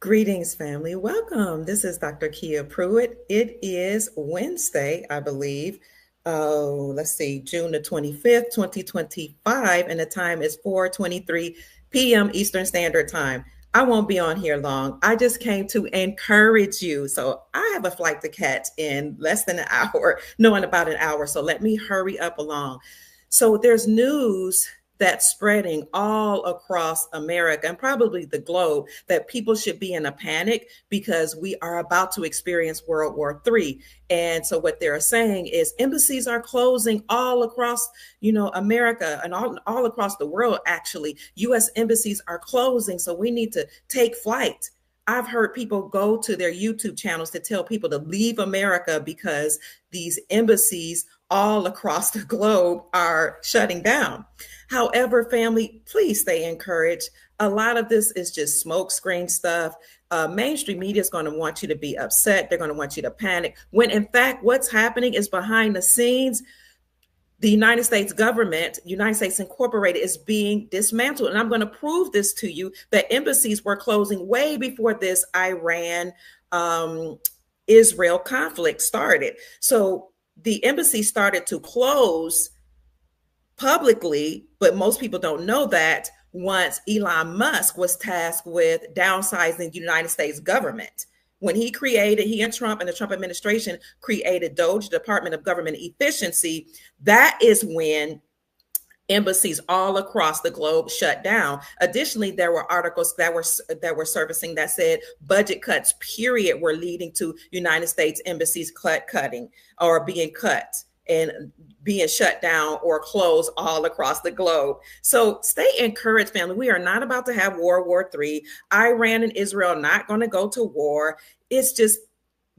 Greetings, family. Welcome. This is Dr. Kia Pruitt. It is Wednesday, I believe. Let's see, June the 25th, 2025, and the time is 4:23 p.m. Eastern Standard Time. I won't be on here long. I just came to encourage you. So I have a flight to catch in less than an hour, no, in about an hour. So let me hurry up along. So there's news that's spreading all across America and probably the globe that people should be in a panic because we are about to experience World War III. And so what they're saying is embassies are closing all across, America and all across the world, actually. U.S. embassies are closing. So we need to take flight. I've heard people go to their YouTube channels to tell people to leave America because these embassies all across the globe are shutting down. However, family, please stay encouraged. A lot of this is just smoke screen stuff. Mainstream media is going to want you to be upset. They're going to want you to panic. When in fact, what's happening is behind the scenes, the United States government, United States Incorporated, is being dismantled. And I'm going to prove this to you that embassies were closing way before this Iran Israel conflict started. So the embassy started to close publicly, but most people don't know that once Elon Musk was tasked with downsizing the United States government. When he and Trump and the Trump administration created DOGE, Department of Government Efficiency, that is when embassies all across the globe shut down. Additionally, there were articles that were surfacing that said budget cuts, period, were leading to United States embassies cutting or being cut and being shut down or closed all across the globe. So stay encouraged, family. We are not about to have World War III. Iran and Israel are not going to go to war. It's just,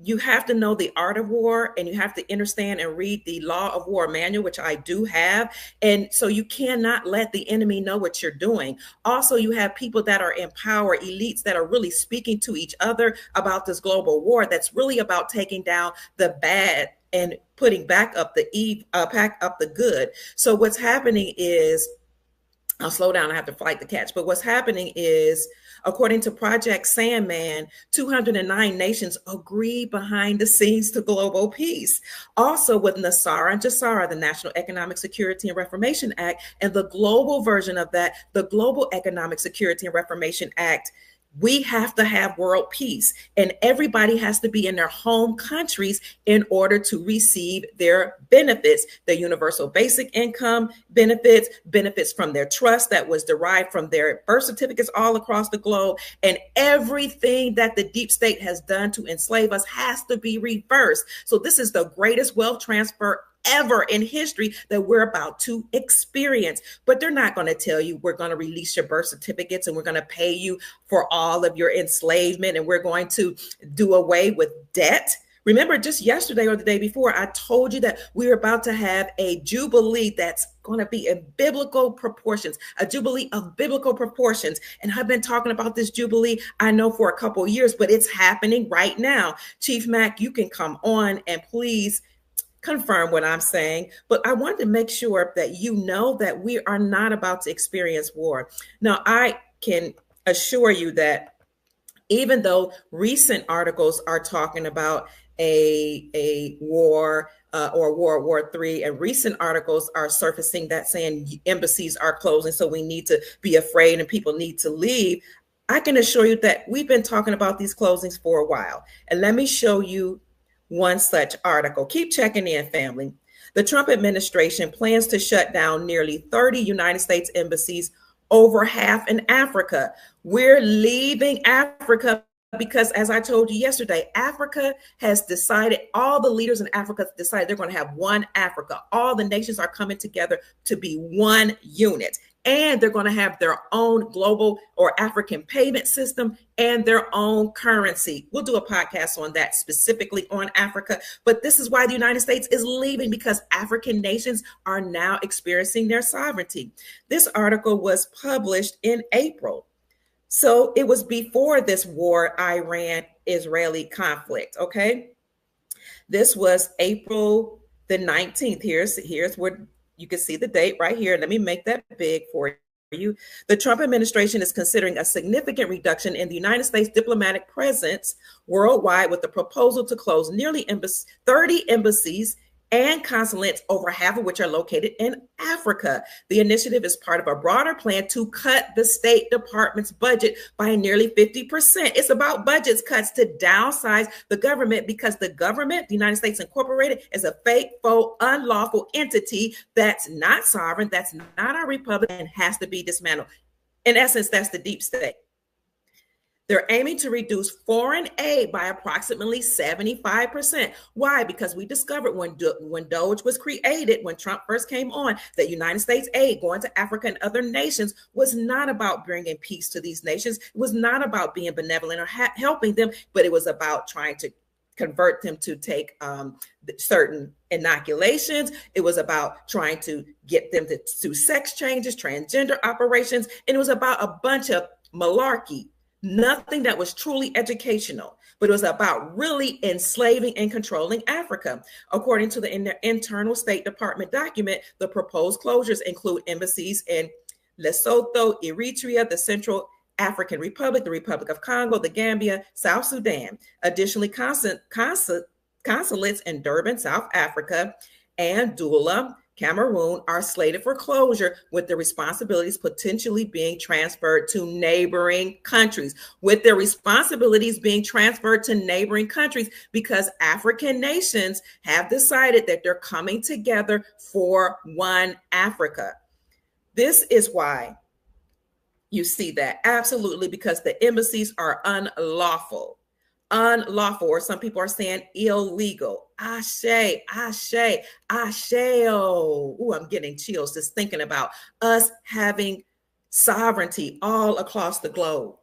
you have to know the art of war, and you have to understand and read the law of war manual, which I do have. And so you cannot let the enemy know what you're doing. Also, you have people that are in power, elites that are really speaking to each other about this global war that's really about taking down the bad and putting back up the good. So what's happening is, I'll slow down, I have to flight to catch. But what's happening is, according to Project Sandman, 209 nations agree behind the scenes to global peace. Also with NESARA-GESARA, the National Economic Security and Reformation Act, and the global version of that, the Global Economic Security and Reformation Act, we have to have world peace, and everybody has to be in their home countries in order to receive their benefits, the universal basic income benefits from their trust that was derived from their birth certificates all across the globe. And everything that the deep state has done to enslave us has to be reversed. So this is the greatest wealth transfer ever in history that we're about to experience. But they're not going to tell you we're going to release your birth certificates and we're going to pay you for all of your enslavement and we're going to do away with debt. Remember, just yesterday or the day before, I told you that we're about to have a jubilee that's going to be in biblical proportions, a jubilee of biblical proportions. And I've been talking about this jubilee, I know, for a couple of years, but it's happening right now. Chief Mack, you can come on and please confirm what I'm saying, but I wanted to make sure that you know that we are not about to experience war. Now, I can assure you that even though recent articles are talking about a war or World War III, and recent articles are surfacing that saying embassies are closing, so we need to be afraid and people need to leave, I can assure you that we've been talking about these closings for a while. And let me show you one such article. Keep checking in, family. The Trump administration plans to shut down nearly 30 United States embassies, over half in Africa. We're leaving Africa because, as I told you yesterday, Africa has decided, all the leaders in Africa decided they're going to have one Africa. All the nations are coming together to be one unit. And they're going to have their own global or African payment system and their own currency. We'll do a podcast on that specifically on Africa. But this is why the United States is leaving, because African nations are now experiencing their sovereignty. This article was published in April. So it was before this war, Iran-Israeli conflict, okay? This was April the 19th. Here's where you can see the date right here. Let me make that big for you. The Trump administration is considering a significant reduction in the United States diplomatic presence worldwide with the proposal to close nearly 30 embassies and consulates, over half of which are located in Africa. The initiative is part of a broader plan to cut the State Department's budget by nearly 50%. It's about budget cuts to downsize the government, because the government, the United States Incorporated, is a fake, faux, unlawful entity that's not sovereign, that's not our republic, and has to be dismantled. In essence, that's the deep state. They're aiming to reduce foreign aid by approximately 75%. Why? Because we discovered when DOGE was created, when Trump first came on, that United States aid going to Africa and other nations was not about bringing peace to these nations. It was not about being benevolent or helping them, but it was about trying to convert them to take certain inoculations. It was about trying to get them to do sex changes, transgender operations, and it was about a bunch of malarkey. Nothing that was truly educational, but it was about really enslaving and controlling Africa. According to the internal State Department document, the proposed closures include embassies in Lesotho, Eritrea, the Central African Republic, the Republic of Congo, the Gambia, South Sudan. Additionally, consulates in Durban, South Africa, and Douala, Cameroon, are slated for closure, with the responsibilities potentially being transferred to neighboring countries. With their responsibilities being transferred to neighboring countries, because African nations have decided that they're coming together for one Africa. This is why you see that. Absolutely, because the embassies are unlawful, or some people are saying illegal. Ashe, ashe, ashe. Oh, I'm getting chills just thinking about us having sovereignty all across the globe.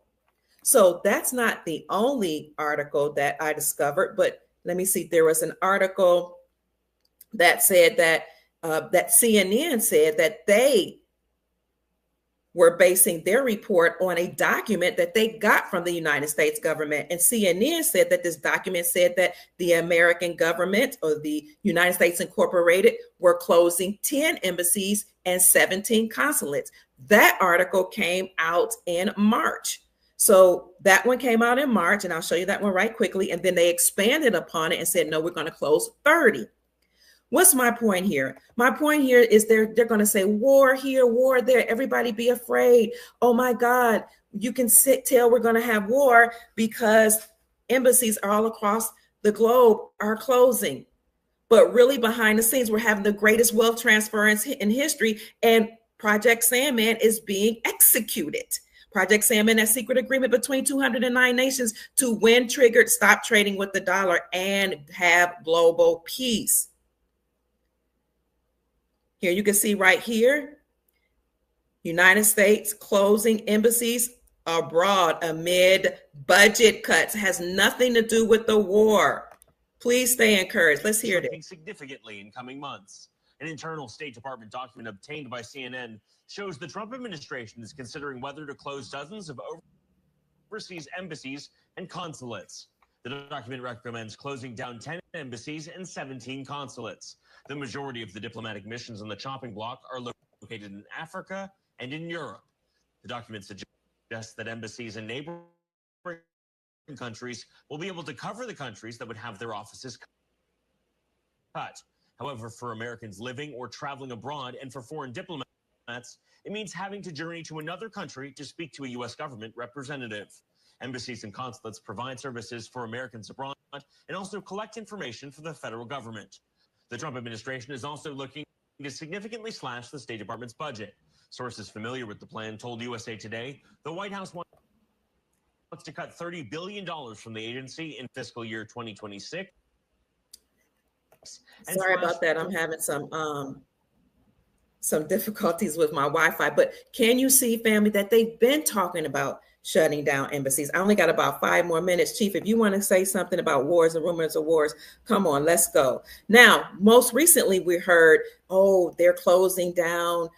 So that's not the only article that I discovered, but let me see. There was an article that said that that CNN said that they were basing their report on a document that they got from the United States government. And CNN said that this document said that the American government, or the United States Incorporated, were closing 10 embassies and 17 consulates. That article came out in March. So that one came out in March, and I'll show you that one right quickly. And then they expanded upon it and said, no, we're going to close 30. What's my point here? My point here is they're going to say war here, war there. Everybody be afraid. Oh my God, you can tell we're going to have war because embassies all across the globe are closing. But really behind the scenes, we're having the greatest wealth transference in history, and Project Sandman is being executed. Project Sandman, that secret agreement between 209 nations to, when triggered, stop trading with the dollar and have global peace. Here you can see right here, United States closing embassies abroad amid budget cuts. Has nothing to do with the war. Please stay encouraged. Let's hear it. Significantly in coming months. An internal State Department document obtained by CNN shows the Trump administration is considering whether to close dozens of overseas embassies and consulates. The document recommends closing down 10 embassies and 17 consulates. The majority of the diplomatic missions on the chopping block are located in Africa and in Europe. The document suggests that embassies in neighboring countries will be able to cover the countries that would have their offices cut. However, for Americans living or traveling abroad and for foreign diplomats, it means having to journey to another country to speak to a U.S. government representative. Embassies and consulates provide services for Americans abroad and also collect information for the federal government. The Trump administration is also looking to significantly slash the State Department's budget. Sources familiar with the plan told USA Today the White House wants to cut $30 billion from the agency in fiscal year 2026. Sorry about that. I'm having some difficulties with my Wi-Fi, but can you see, family, that they've been talking about shutting down embassies? I only got about 5 more minutes. Chief, if you want to say something about wars and rumors of wars, come on, let's go. Now, most recently we heard, oh, they're closing down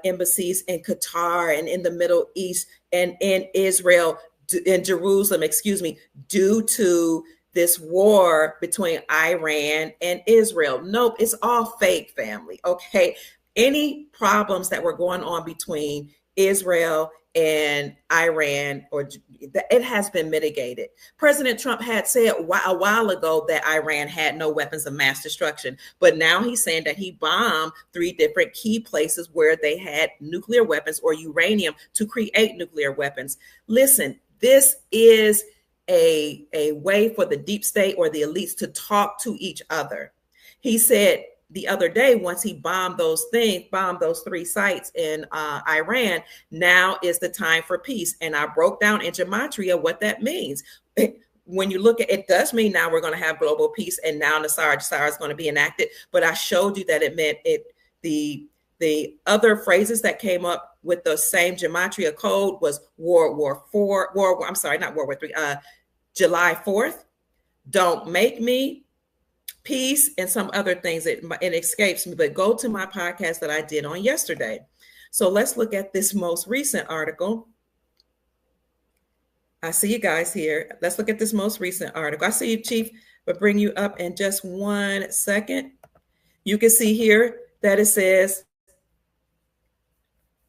embassies in Qatar and in the Middle East and in Israel, in Jerusalem, due to this war between Iran and Israel. Nope, it's all fake, family, okay? Any problems that were going on between Israel and Iran, or it has been mitigated. President Trump had said a while ago that Iran had no weapons of mass destruction, but now he's saying that he bombed 3 different key places where they had nuclear weapons or uranium to create nuclear weapons. Listen, this is a way for the deep state or the elites to talk to each other. He said the other day, once he bombed those 3 sites in Iran, now is the time for peace. And I broke down in gematria what that means. When you look at it, does mean now we're going to have global peace, and now NESARA-GESARA is going to be enacted. But I showed you that it meant the other phrases that came up with the same gematria code was July 4th, don't make me, peace, and some other things. It escapes me, but go to my podcast that I did on yesterday. So let's look at this most recent article. I see you guys here. Let's look at this most recent article. I see you, Chief, but bring you up in just 1 second. You can see here that it says,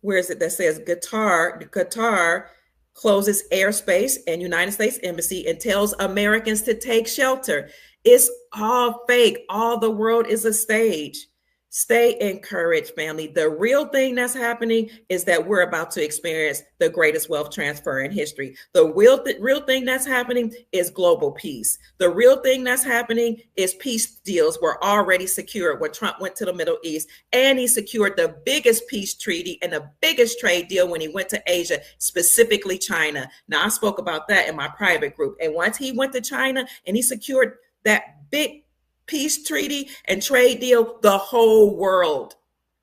where is it that says Qatar closes airspace and United States Embassy and tells Americans to take shelter. It's all fake. All the world is a stage. Stay encouraged, family. The real thing that's happening is that we're about to experience the greatest wealth transfer in history. The real thing that's happening is global peace. The real thing that's happening is peace deals were already secured when Trump went to the Middle East, and he secured the biggest peace treaty and the biggest trade deal when he went to Asia, specifically China. Now, I spoke about that in my private group. And once he went to China and he secured that big peace treaty and trade deal, the whole world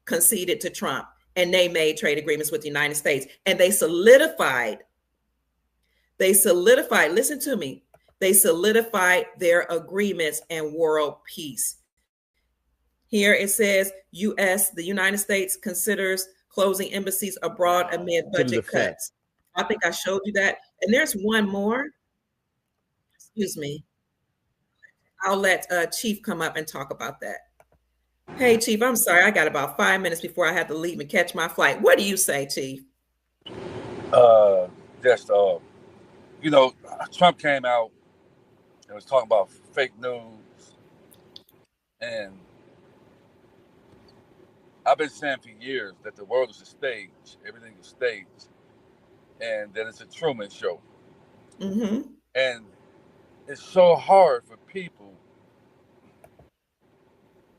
conceded to Trump, and they made trade agreements with the United States, and they solidified, listen to me, they solidified their agreements and world peace. Here it says the United States considers closing embassies abroad amid budget cuts. I think I showed you that. And there's one more. Excuse me. I'll let Chief come up and talk about that. Hey, Chief, I'm sorry. I got about 5 minutes before I have to leave and catch my flight. What do you say, Chief? Trump came out and was talking about fake news. And I've been saying for years that the world is a stage. Everything is staged. And that it's a Truman Show. Mm-hmm. And it's so hard for people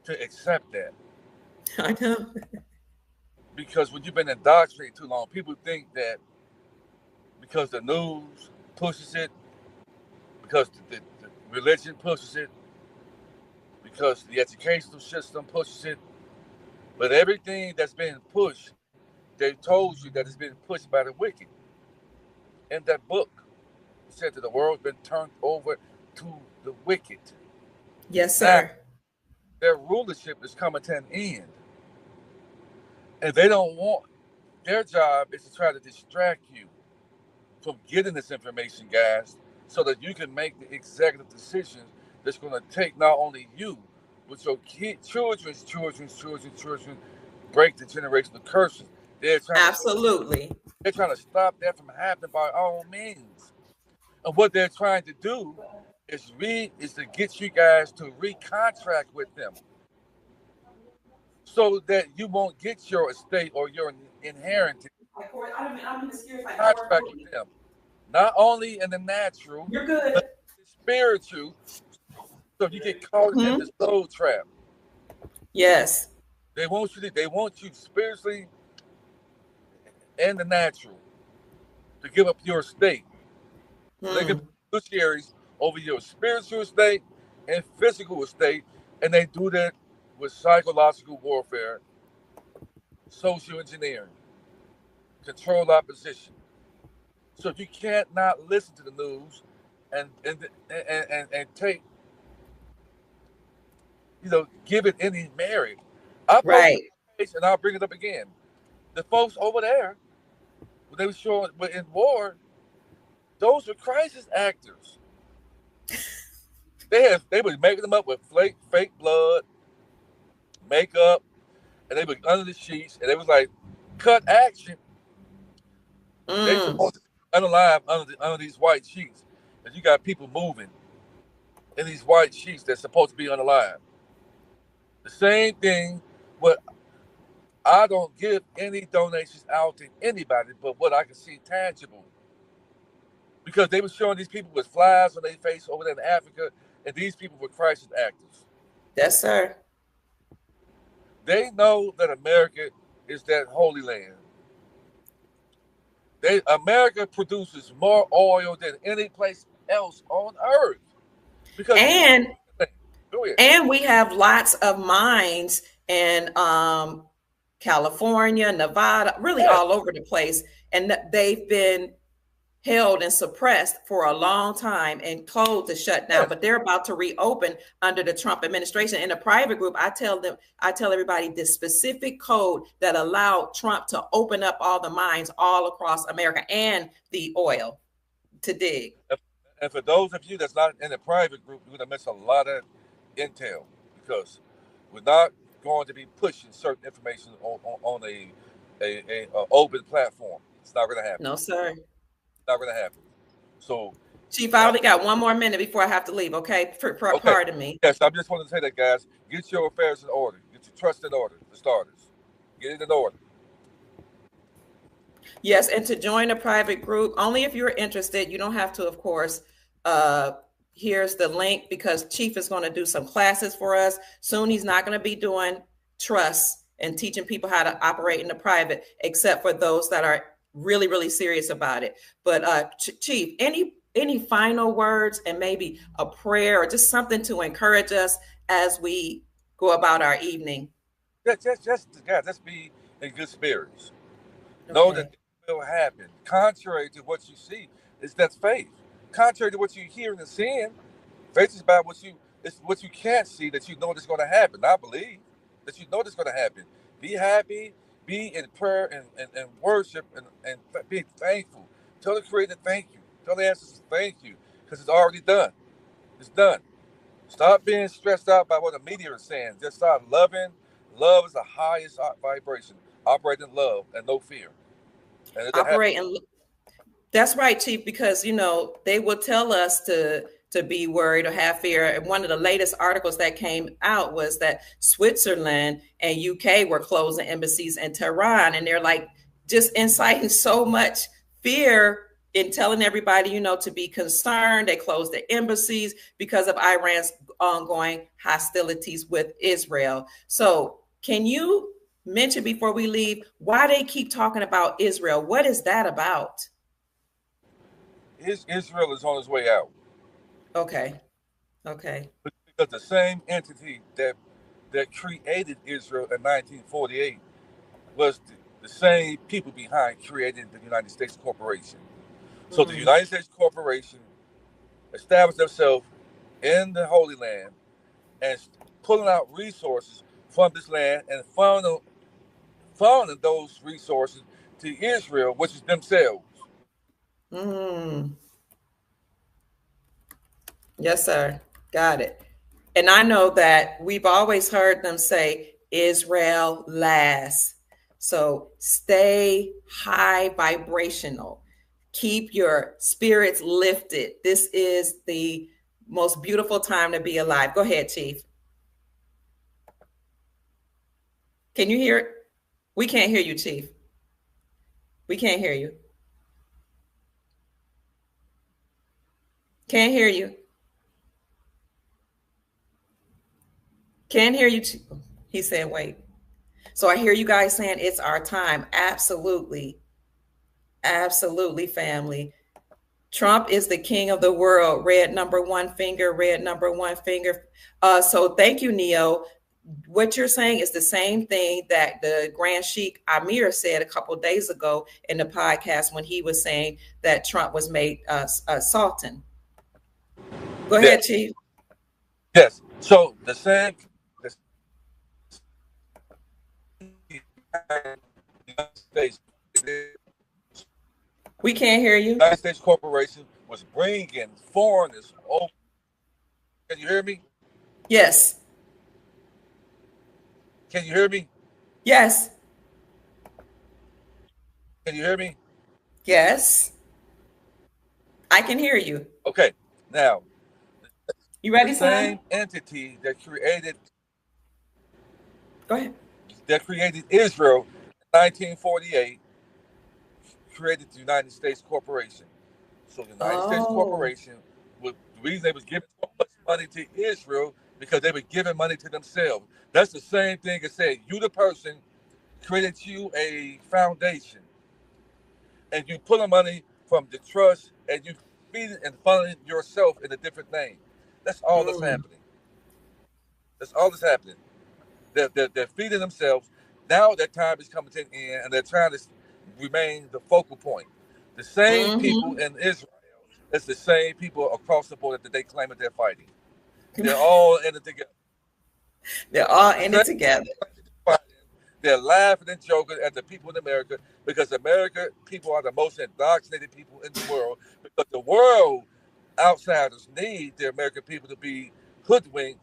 to accept that. I know. Because when you've been indoctrinated too long, people think that because the news pushes it, because the religion pushes it, because the educational system pushes it, but everything that's been pushed, they told you that it's been pushed by the wicked. In that book, it said that the world's been turned over to the wicked. Yes, sir. Now, their rulership is coming to an end. And they don't want, their job is to try to distract you from getting this information, guys, so that you can make the executive decisions that's going to take not only you, but your children's children, break the generational curses. They're trying they're trying to stop that from happening by all means. And what they're trying to do is to get you guys to recontract with them, so that you won't get your estate or your inheritance contract with them. Not only in the natural, you're good, but the spiritual. So you get caught in the soul trap. Yes. They want you spiritually and the natural to give up your estate. They can be fiduciaries over your spiritual estate and physical estate, and they do that with psychological warfare, social engineering, control opposition. So if you can't not listen to the news and take, give it any merit. Right. And I'll bring it up again. The folks over there, when they were showing, but in war, those were crisis actors. They were making them up with fake blood, makeup, and they were under the sheets, and they was like, cut action. They supposed to be unalive under these white sheets. And you got people moving in these white sheets that's supposed to be unalive. The same thing. What I don't give any donations out to anybody, but what I can see tangible. Because they were showing these people with flies on their face over there in Africa, and these people were crisis actors. Yes, sir. They know that America is that holy land. America produces more oil than any place else on earth. Because And go ahead. and we have lots of mines in California, Nevada, really Yes, all over the place, and they've been held and suppressed for a long time and closed to shut down, yes. but they're about to reopen under the Trump administration. In a private group, I tell everybody the specific code that allowed Trump to open up all the mines all across America and the oil to dig. And for those of you that's not in the private group, you're gonna miss a lot of intel because we're not going to be pushing certain information on a open platform. It's not gonna happen. No, sir. It's not gonna happen. So Chief, I uh, only got one more minute before I have to leave. Okay, okay. pardon me. Yes, I just wanted to say that, guys. Get your affairs in order. Get your trust in order. For starters, get it in order. Yes, and to join a private group, only if you're interested. You don't have to, of course. Here's the link because Chief is going to do some classes for us. Soon he's not going to be doing trust and teaching people how to operate in the private, except for those that are really, really serious about it. But Chief, any final words and maybe a prayer or just something to encourage us as we go about our evening? Guys, let's be in good spirits. Know Okay. that it will happen. Contrary to what you see, that's faith. Contrary to what you're hearing and seeing, faith is about what you can't see that you know that's going to happen. I believe that you know that's going to happen. Be happy, be in prayer and worship and be thankful. Tell the Creator thank you. Tell the ancestors thank you because it's already done. It's done. Stop being stressed out by what the media is saying. Just start loving. Love is the highest vibration. Operate in love and no fear. And it'll happen. Operate and That's right, Chief, because they will tell us to be worried or have fear. And one of the latest articles that came out was that Switzerland and UK were closing embassies in Tehran, and they're like just inciting so much fear in telling everybody, to be concerned. They closed the embassies because of Iran's ongoing hostilities with Israel. So can you mention before we leave why they keep talking about Israel? What is that about? Israel is on its way out. Okay. Because the same entity that created Israel in 1948 was the same people behind creating the United States Corporation. So the United States Corporation established themselves in the Holy Land and pulling out resources from this land and funneling those resources to Israel, which is themselves. Yes, sir. Got it. And I know that we've always heard them say Israel last. So stay high vibrational. Keep your spirits lifted. This is the most beautiful time to be alive. Go ahead, Chief. Can you hear it? We can't hear you, Chief. We can't hear you. Can't hear you. Can't hear you. He said, wait. So I hear you guys saying it's our time. Absolutely. Absolutely, family. Trump is the king of the world. Red number one finger, red number one finger. So thank you, Neo. What you're saying is the same thing that the Grand Sheik Amir said a couple of days ago in the podcast when he was saying that Trump was made Sultan. Go ahead, Chief. Yes. So the same United States. We can't hear you. United States Corporation was bringing foreigners over. Can you hear me? Yes. Can you hear me? Yes. Can you hear me? Yes, I can hear you. Okay, now You the ready, same son? entity Go ahead. that created Israel in 1948 created the United States Corporation. So the United States Oh. Corporation, the reason they was giving so much money to Israel because they were giving money to themselves. That's the same thing as saying you, the person, created you a foundation, and you pull the money from the trust, and you feed it and fund it yourself in a different name. That's all that's Mm. happening. That's all that's happening. They're feeding themselves. Now that time is coming to an end, and they're trying to remain the focal point. The same people Mm-hmm. in Israel, it's the same people across the border that they claim that they're fighting. They're all in it together. They're all The in same it together. fighting. They're laughing and joking at the people in America because America people are the most indoctrinated people in the world. Because the world outsiders need the American people to be hoodwinked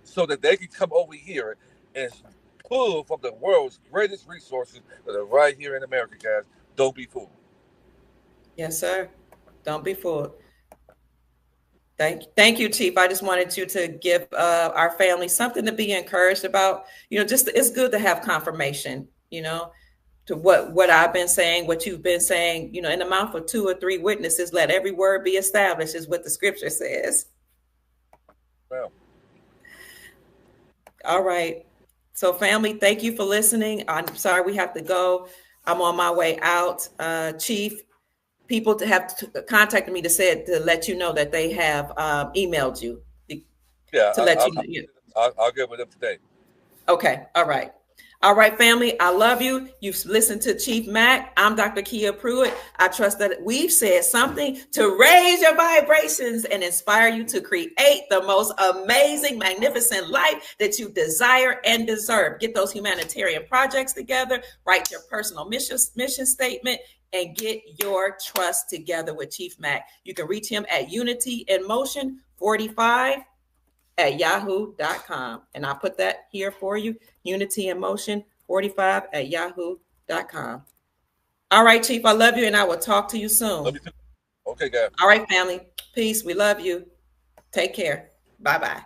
so that they can come over here and pull from the world's greatest resources that are right here in America, guys. Don't be fooled. Yes, sir. Don't be fooled. Thank you, Chief. I just wanted you to give our family something to be encouraged about. Just it's good to have confirmation. To what I've been saying, what you've been saying. In the mouth of two or three witnesses, let every word be established, is what the scripture says. Well, All right. So, family, thank you for listening. I'm sorry we have to go. I'm on my way out. Chief, people contacted me to let you know that they have emailed you yeah, to let you know. I'll get with them today. Okay. All right. All right, family. I love you. You've listened to Chief Mac. I'm Dr. Kia Pruitt. I trust that we've said something to raise your vibrations and inspire you to create the most amazing, magnificent life that you desire and deserve. Get those humanitarian projects together, write your personal mission statement, and get your trust together with Chief Mac. You can reach him at Unity in Motion 45 at yahoo.com. And I'll put that here for you. Unity in Motion 45 at yahoo.com. All right, Chief, I love you, and I will talk to you Love soon. you too. Okay, guys. All right, family. Peace. We love you. Take care. Bye-bye.